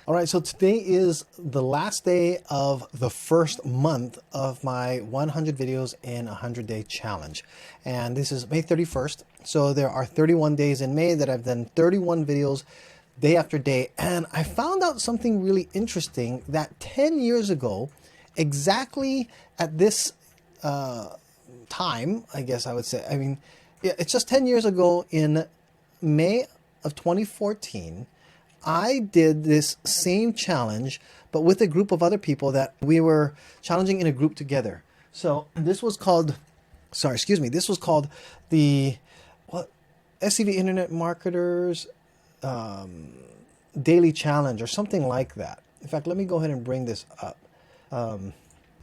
All right, so today is the last day of the first month of my 100 videos in 100-day challenge. And this is May 31st. So there are 31 days in May that I've done 31 videos day after day. And I found out something really interesting that 10 years ago, exactly at this time, I guess I would say, yeah, it's just 10 years ago in May of 2014, I did this same challenge, but with a group of other people that we were challenging in a group together. So this was called, this was called the SCV Internet Marketers Daily Challenge or something like that. In fact, let me go ahead and bring this up.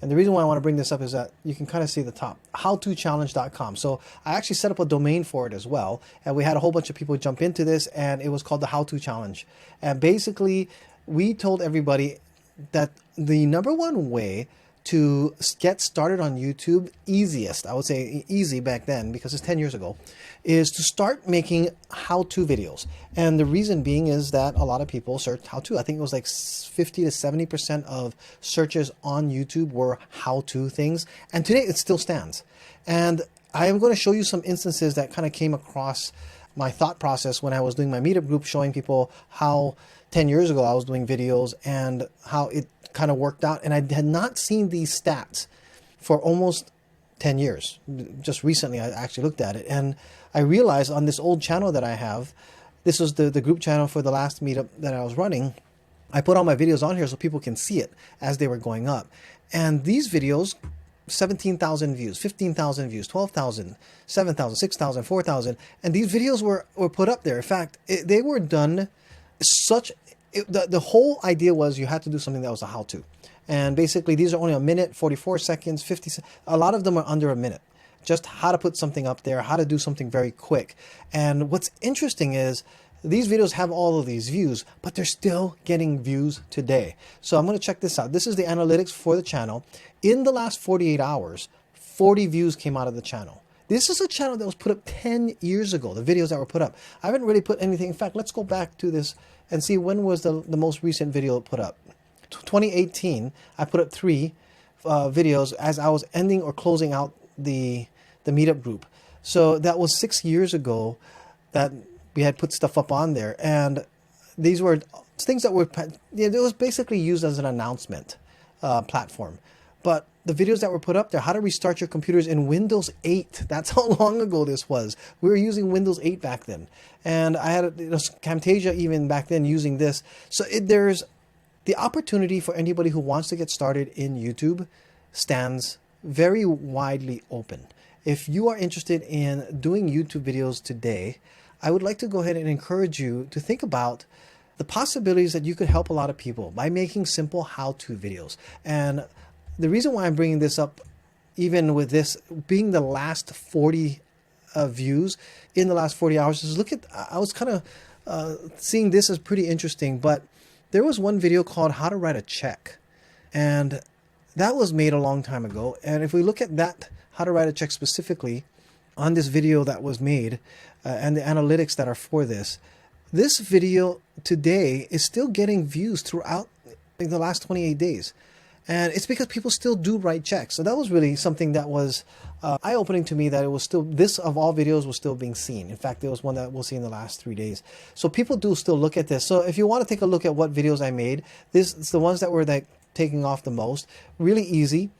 And the reason why I want to bring this up is that you can kind of see the top, howtochallenge.com. So I actually set up a domain for it as well. And we had a whole bunch of people jump into this, and it was called the How To Challenge. And basically, we told everybody that the number one way to get started on YouTube, easiest, I would say easy back then because it's 10 years ago, is to start making how-to videos. And the reason being is that a lot of people searched how-to. I think it was like 50 to 70% of searches on YouTube were how-to things. And today it still stands. And I am going to show you some instances that kind of came across my thought process when I was doing my meetup group, showing people how 10 years ago I was doing videos and how it kind of worked out. And I had not seen these stats for almost 10 years. Just recently, I actually looked at it and I realized on this old channel that I have, this was the group channel for the last meetup that I was running. I put all my videos on here so people can see it as they were going up. And these videos, 17,000 views, 15,000 views, 12,000, 7,000, 6,000, 4,000. And these videos were put up there. In fact, they were done the whole idea was you had to do something that was a how-to. And basically, these are only a minute, 44 seconds, 50. A lot of them are under a minute. Just how to put something up there, how to do something very quick. And what's interesting is these videos have all of these views, but they're still getting views today. So I'm going to check this out. This is the analytics for the channel. In the last 48 hours, 40 views came out of the channel. This is a channel that was put up 10 years ago, the videos that were put up. I haven't really put anything. In fact, let's go back to this and see when was the most recent video put up. 2018, I put up 3 videos as I was ending or closing out the meetup group. So that was 6 years ago that we had put stuff up on there. And these were things that were, it was basically used as an announcement platform. But the videos that were put up there, how to restart your computers in Windows 8. That's how long ago this was. We were using Windows 8 back then. And I had Camtasia even back then using this. So there's the opportunity for anybody who wants to get started in YouTube stands very widely open. If you are interested in doing YouTube videos today, I would like to go ahead and encourage you to think about the possibilities that you could help a lot of people by making simple how-to videos. And the reason why I'm bringing this up, even with this being the last 40 views in the last 40 hours, is I was kind of seeing this as pretty interesting, but there was one video called How to Write a Check. And that was made a long time ago. And if we look at that, How to Write a Check specifically on this video that was made and the analytics that are for this video today is still getting views throughout the last 28 days. And it's because people still do write checks. So that was really something that was eye-opening to me, that it was still, this of all videos was still being seen. In fact, there was one that we'll see in the last 3 days. So people do still look at this. So if you want to take a look at what videos I made, this is the ones that were like taking off the most. Really easy.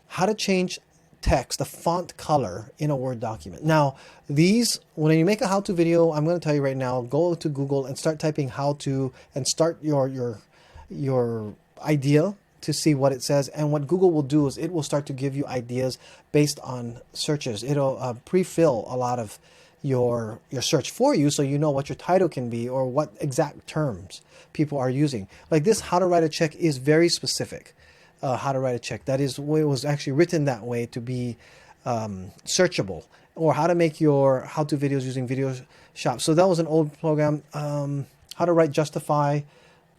How to change text, the font color in a Word document. Now, these, when you make a how-to video, I'm going to tell you right now, go to Google and start typing how to and start your idea to see what it says. And what Google will do is it will start to give you ideas based on searches. It'll pre-fill a lot of your search for you, so you know what your title can be or what exact terms people are using. Like this, How to Write a Check is very specific. How to write a check. That is, it was actually written that way to be searchable. Or how to make your how-to videos using Videoshop. So that was an old program. How to write justify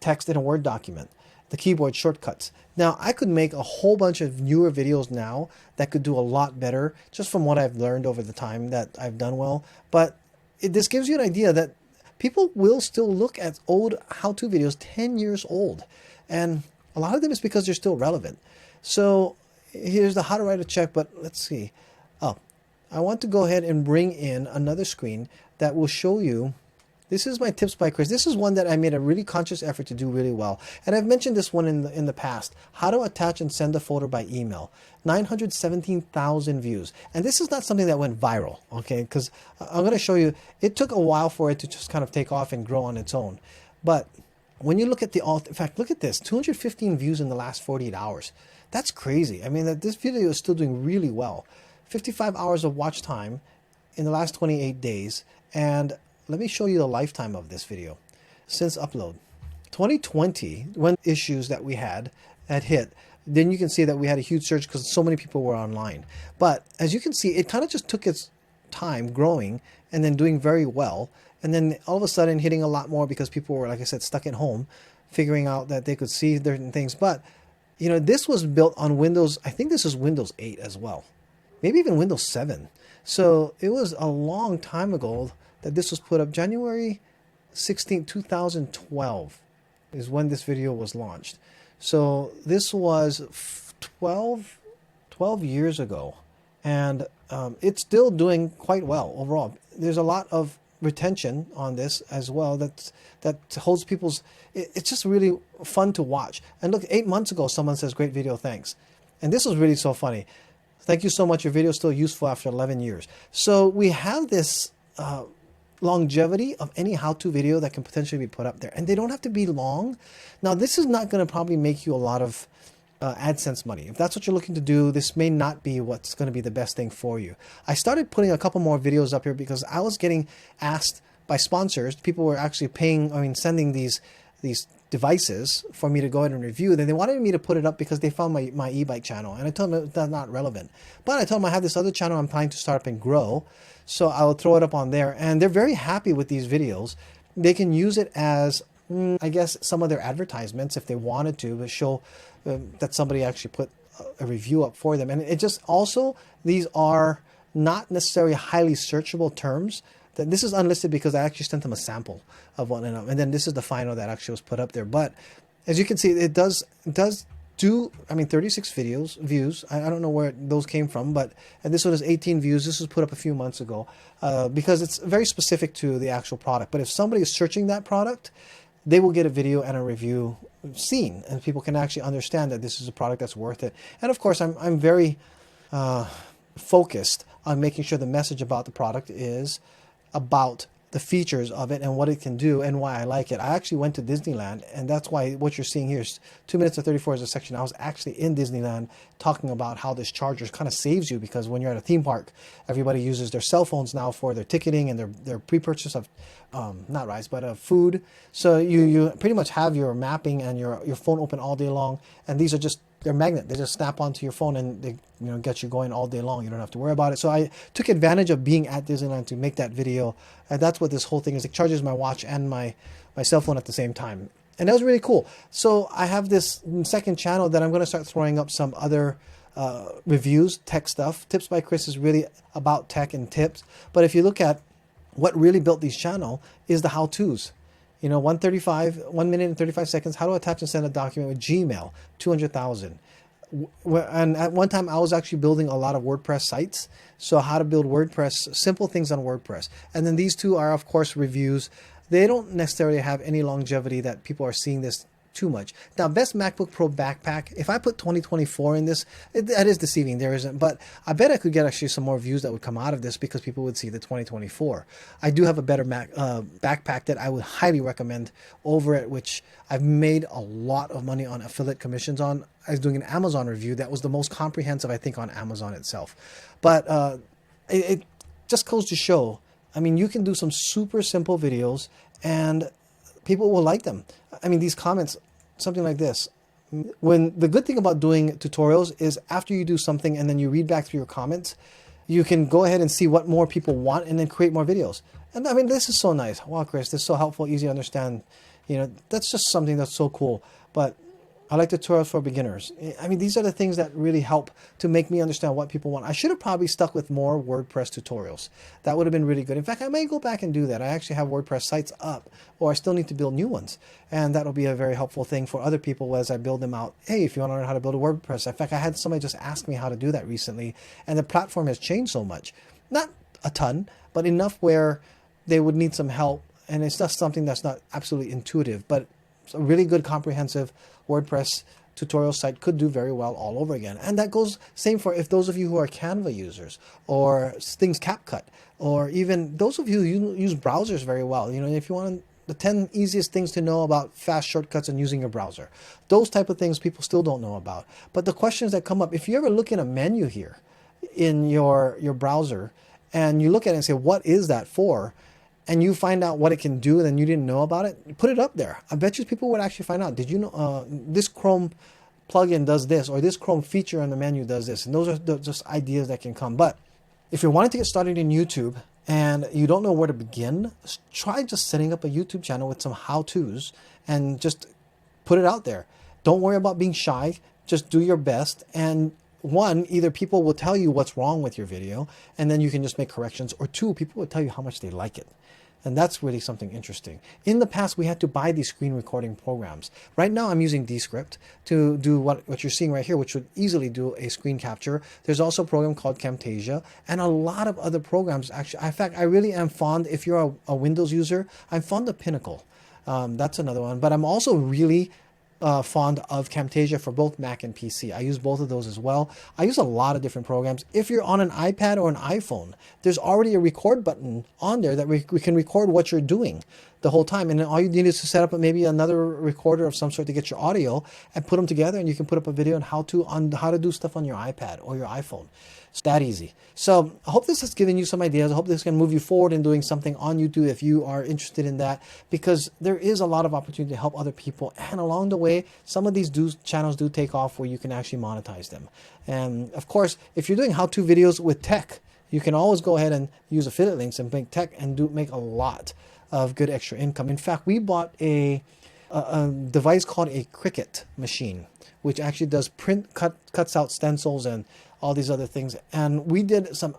text in a Word document. The keyboard shortcuts. Now, I could make a whole bunch of newer videos now that could do a lot better, just from what I've learned over the time that I've done well. But this gives you an idea that people will still look at old how-to videos 10 years old. And a lot of them is because they're still relevant. So here's the how to write a check, but let's see. Oh, I want to go ahead and bring in another screen that will show you. This is my Tips by Chris. This is one that I made a really conscious effort to do really well. And I've mentioned this one in the past. How to attach and send a folder by email. 917,000 views. And this is not something that went viral, okay? Because I'm going to show you, it took a while for it to just kind of take off and grow on its own. But when you look at in fact, look at this, 215 views in the last 48 hours. That's crazy. I mean, that this video is still doing really well. 55 hours of watch time in the last 28 days. And let me show you the lifetime of this video since upload. 2020, when issues that we had hit, then you can see that we had a huge surge because so many people were online. But as you can see, it kind of just took its time growing and then doing very well. And then all of a sudden hitting a lot more because people were, like I said, stuck at home, figuring out that they could see certain things. But, you know, this was built on Windows. I think this is Windows 8 as well. Maybe even Windows 7. So it was a long time ago that this was put up. January 16, 2012 is when this video was launched. So this was 12 years ago. And it's still doing quite well overall. There's a lot of retention on this as well that holds people's. It's just really fun to watch. And look, 8 months ago, someone says, "Great video, thanks." And this was really so funny. Thank you so much. Your video is still useful after 11 years. So we have this longevity of any how-to video that can potentially be put up there. And they don't have to be long. Now, this is not going to probably make you a lot of AdSense money. If that's what you're looking to do, this may not be what's going to be the best thing for you. I started putting a couple more videos up here because I was getting asked by sponsors. People were actually sending these devices for me to go ahead and review. Then they wanted me to put it up because they found my e-bike channel. And I told them that's not relevant. But I told them I have this other channel I'm planning to start up and grow. So I'll throw it up on there. And they're very happy with these videos. They can use it as, I guess, some of their advertisements if they wanted to, but show that somebody actually put a review up for them. And it just also, these are not necessarily highly searchable terms. That this is unlisted because I actually sent them a sample of one, and then this is the final that actually was put up there. But as you can see, it does do, 36 views. I don't know where those came from, but and this one is 18 views. This was put up a few months ago because it's very specific to the actual product. But if somebody is searching that product, they will get a video and a review seen, and people can actually understand that this is a product that's worth it. And of course, I'm very focused on making sure the message about the product is about the features of it and what it can do and why I like it. I actually went to Disneyland, and that's why what you're seeing here is 2 minutes to 34 is a section. I was actually in Disneyland talking about how this charger kind of saves you, because when you're at a theme park, everybody uses their cell phones now for their ticketing and their pre-purchase of not rides, but food. So you pretty much have your mapping and your phone open all day long, and these are just, they're magnet. They just snap onto your phone and they get you going all day long. You don't have to worry about it. So I took advantage of being at Disneyland to make that video. And that's what this whole thing is. It charges my watch and my cell phone at the same time. And that was really cool. So I have this second channel that I'm going to start throwing up some other reviews, tech stuff. Tips by Chris is really about tech and tips. But if you look at what really built these channel is the how-tos. 1 minute and 35 seconds, how to attach and send a document with Gmail, 200,000. And at one time I was actually building a lot of WordPress sites. So how to build WordPress, simple things on WordPress. And then these two are, of course, reviews. They don't necessarily have any longevity that people are seeing this too much. Now, best MacBook Pro backpack, if I put 2024 in this, that is deceiving. There isn't, but I bet I could get actually some more views that would come out of this because people would see the 2024. I do have a better backpack that I would highly recommend over it, which I've made a lot of money on affiliate commissions on. I was doing an Amazon review that was the most comprehensive, I think, on Amazon itself. But it just goes to show, you can do some super simple videos and people will like them. These comments, something like this. When the good thing about doing tutorials is after you do something and then you read back through your comments, you can go ahead and see what more people want and then create more videos. And this is so nice. Wow, Chris, this is so helpful, easy to understand. That's just something that's so cool. But I like tutorials for beginners. I mean, these are the things that really help to make me understand what people want. I should have probably stuck with more WordPress tutorials. That would have been really good. In fact, I may go back and do that. I actually have WordPress sites up, or I still need to build new ones. And that'll be a very helpful thing for other people as I build them out. Hey, if you want to learn how to build a WordPress. In fact, I had somebody just ask me how to do that recently, and the platform has changed so much. Not a ton, but enough where they would need some help. And it's just something that's not absolutely intuitive, but a really good comprehensive WordPress tutorial site could do very well all over again. And that goes same for if those of you who are Canva users or things CapCut, or even those of you who use browsers very well. You know, if you want the 10 easiest things to know about fast shortcuts and using your browser, those type of things people still don't know about. But the questions that come up, if you ever look in a menu here in your browser and you look at it and say, what is that for? And you find out what it can do and you didn't know about it, put it up there. I bet you people would actually find out. Did you know this Chrome plugin does this, or this Chrome feature in the menu does this? And those are just ideas that can come. But if you're wanting to get started in YouTube and you don't know where to begin, try just setting up a YouTube channel with some how-tos and just put it out there. Don't worry about being shy. Just do your best. And one, either people will tell you what's wrong with your video and then you can just make corrections, or two, people will tell you how much they like it. And that's really something interesting. In the past, we had to buy these screen recording programs. Right now, I'm using Descript to do what you're seeing right here, which would easily do a screen capture. There's also a program called Camtasia and a lot of other programs. Actually, in fact, I really am fond, if you're a Windows user, I'm fond of Pinnacle. That's another one. But I'm also really fond of Camtasia for both Mac and PC. I use both of those as well. I use a lot of different programs. If you're on an iPad or an iPhone, there's already a record button on there that we can record what you're doing the whole time. And then all you need is to set up maybe another recorder of some sort to get your audio and put them together, and you can put up a video on how to do stuff on your iPad or your iPhone. It's that easy. So I hope this has given you some ideas. I hope this can move you forward in doing something on YouTube if you are interested in that, because there is a lot of opportunity to help other people. And along the way, some of these channels do take off where you can actually monetize them. And of course, if you're doing how-to videos with tech, you can always go ahead and use affiliate links and make tech and make a lot of good extra income. In fact, we bought a device called a Cricut machine, which actually does cuts out stencils and all these other things. And we did some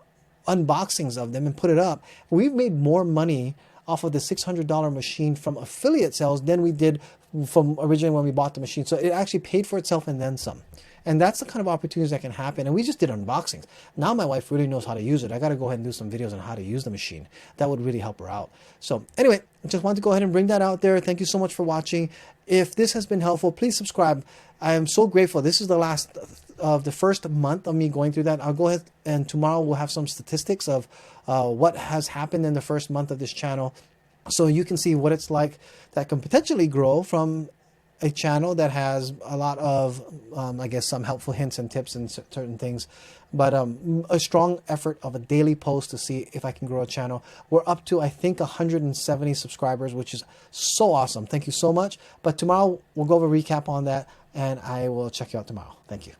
unboxings of them and put it up. We've made more money off of the $600 machine from affiliate sales than we did from originally when we bought the machine. So it actually paid for itself and then some. And that's the kind of opportunities that can happen. And we just did unboxings. Now my wife really knows how to use it. I got to go ahead and do some videos on how to use the machine. That would really help her out. So anyway, I just wanted to go ahead and bring that out there. Thank you so much for watching. If this has been helpful, please subscribe. I am so grateful. This is the last of the first month of me going through that. I'll go ahead and tomorrow we'll have some statistics of what has happened in the first month of this channel, so you can see what it's like that can potentially grow from a channel that has a lot of, I guess, some helpful hints and tips and certain things, but a strong effort of a daily post to see if I can grow a channel. We're up to, I think, 170 subscribers, which is so awesome. Thank you so much. But tomorrow we'll go over a recap on that, and I will check you out tomorrow. Thank you.